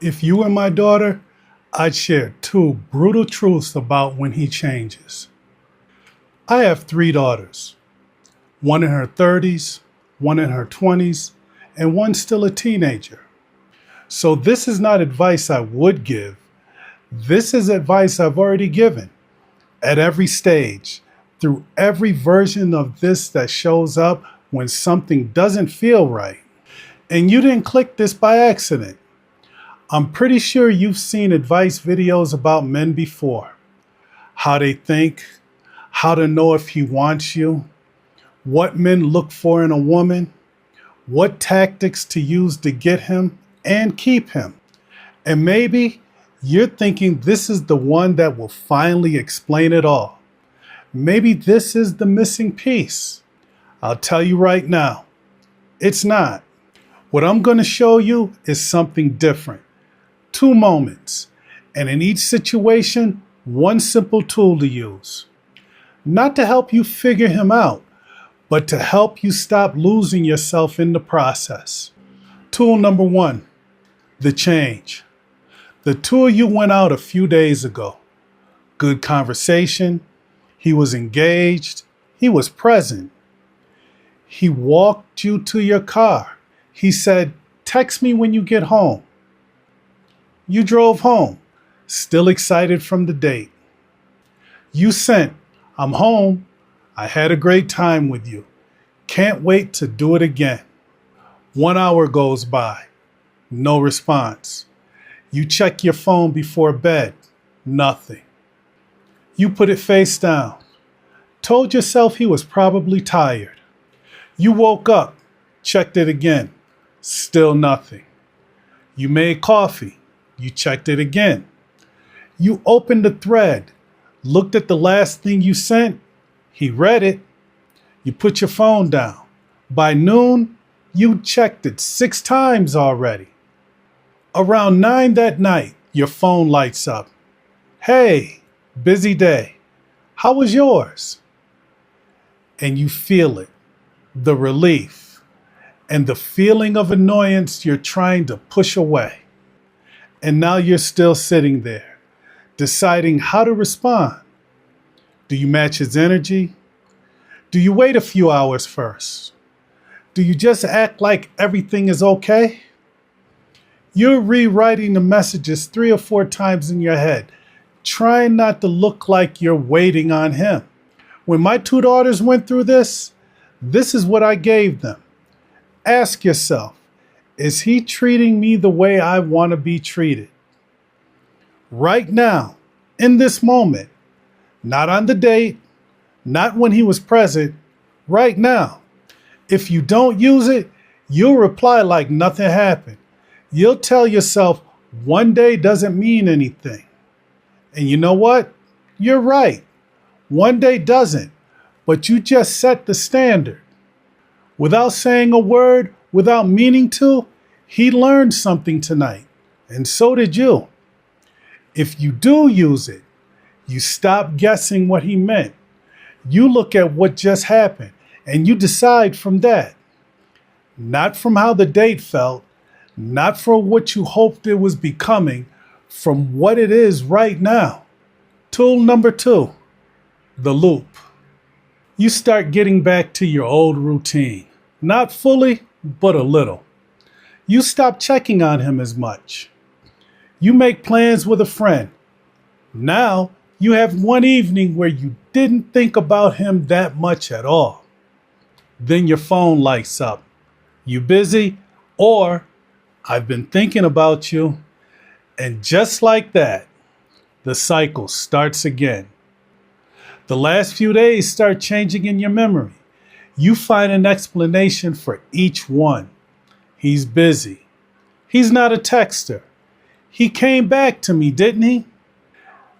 If you were my daughter, I'd share two brutal truths about when he changes. I have three daughters, one in her 30s, one in her 20s, and one still a teenager. So this is not advice I would give. This is advice I've already given at every stage, through every version of this that shows up when something doesn't feel right. And you didn't click this by accident. I'm pretty sure you've seen advice videos about men before. How they think, how to know if he wants you, what men look for in a woman, what tactics to use to get him and keep him. And maybe you're thinking this is the one that will finally explain it all. Maybe this is the missing piece. I'll tell you right now, it's not. What I'm going to show you is something different. Two moments, and in each situation, one simple tool to use. Not to help you figure him out, but to help you stop losing yourself in the process. Tool number one, the change. The two of you went out a few days ago. Good conversation. He was engaged. He was present. He walked you to your car. He said, "Text me when you get home." You drove home, still excited from the date. You sent, "I'm home. I had a great time with you. Can't wait to do it again." 1 hour goes by. No response. You check your phone before bed. Nothing. You put it face down. Told yourself he was probably tired. You woke up, checked it again. Still nothing. You made coffee. You checked it again. You opened the thread, looked at the last thing you sent. He read it. You put your phone down. By noon, you checked it 6 times already. Around 9 that night, your phone lights up. "Hey, busy day. How was yours?" And you feel it, the relief, and the feeling of annoyance you're trying to push away. And now you're still sitting there, deciding how to respond. Do you match his energy? Do you wait a few hours first? Do you just act like everything is okay? You're rewriting the messages 3 or 4 times in your head, trying not to look like you're waiting on him. When my 2 daughters went through this is what I gave them. Ask yourself, is he treating me the way I want to be treated? Right now, in this moment, not on the date, not when he was present, right now. If you don't use it, you'll reply like nothing happened. You'll tell yourself one day doesn't mean anything. And you know what? You're right. One day doesn't, but you just set the standard. Without saying a word, without meaning to, he learned something tonight, and so did you. If you do use it, you stop guessing what he meant. You look at what just happened, and you decide from that. Not from how the date felt, not from what you hoped it was becoming, from what it is right now. Tool number 2, the loop. You start getting back to your old routine. Not fully, but a little. You stop checking on him as much. You make plans with a friend. Now you have one evening where you didn't think about him that much at all. Then your phone lights up. You busy? Or, "I've been thinking about you." And just like that, the cycle starts again. The last few days start changing in your memory. You find an explanation for each one. He's busy. He's not a texter. He came back to me, didn't he?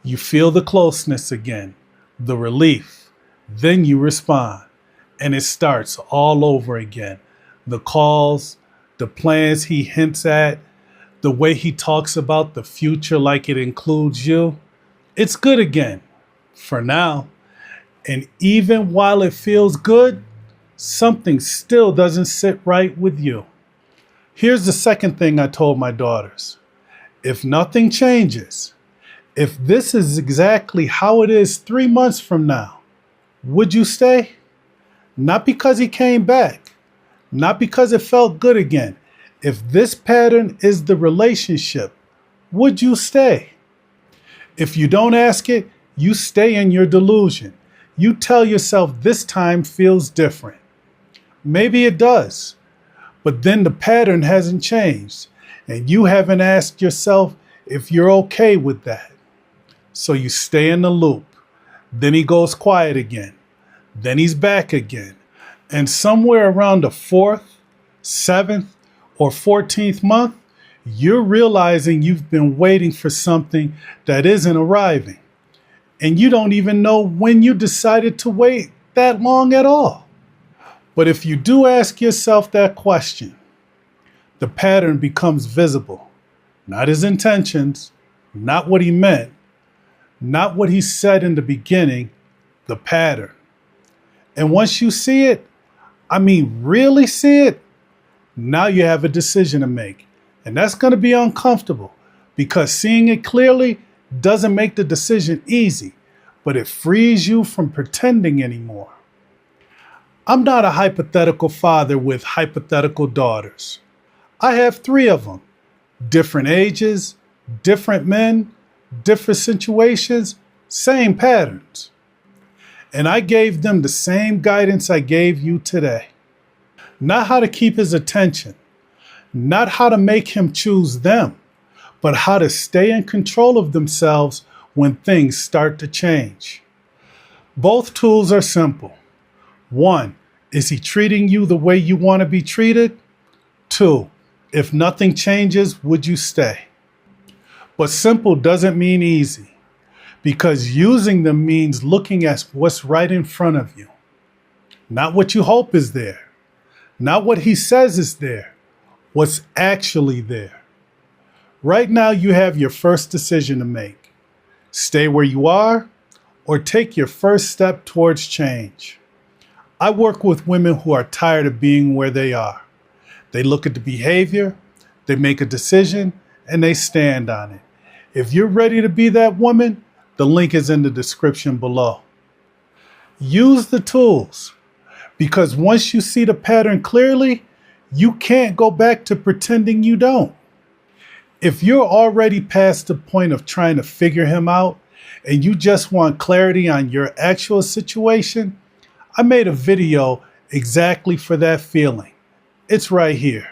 You feel the closeness again, the relief. Then you respond, and it starts all over again. The calls, the plans he hints at, the way he talks about the future like it includes you. It's good again, for now. And even while it feels good, something still doesn't sit right with you. Here's the second thing I told my daughters. If nothing changes, if this is exactly how it is 3 months from now, would you stay? Not because he came back, not because it felt good again. If this pattern is the relationship, would you stay? If you don't ask it, you stay in your delusion. You tell yourself this time feels different. Maybe it does, but then the pattern hasn't changed, and you haven't asked yourself if you're okay with that. So you stay in the loop. Then he goes quiet again. Then he's back again. And somewhere around the 4th, 7th, or 14th month, you're realizing you've been waiting for something that isn't arriving. And you don't even know when you decided to wait that long at all. But if you do ask yourself that question, the pattern becomes visible. Not his intentions, not what he meant, not what he said in the beginning, the pattern. And once you see it, really see it, now you have a decision to make. And that's going to be uncomfortable because seeing it clearly doesn't make the decision easy, but it frees you from pretending anymore. I'm not a hypothetical father with hypothetical daughters. I have 3 of them, different ages, different men, different situations, same patterns. And I gave them the same guidance I gave you today. Not how to keep his attention, not how to make him choose them, but how to stay in control of themselves when things start to change. Both tools are simple. 1, is he treating you the way you want to be treated? 2, if nothing changes, would you stay? But simple doesn't mean easy, because using them means looking at what's right in front of you. Not what you hope is there. Not what he says is there. What's actually there. Right now, you have your first decision to make. Stay where you are or take your first step towards change. I work with women who are tired of being where they are. They look at the behavior, they make a decision, and they stand on it. If you're ready to be that woman, the link is in the description below. Use the tools, because once you see the pattern clearly, you can't go back to pretending you don't. If you're already past the point of trying to figure him out and you just want clarity on your actual situation, I made a video exactly for that feeling. It's right here.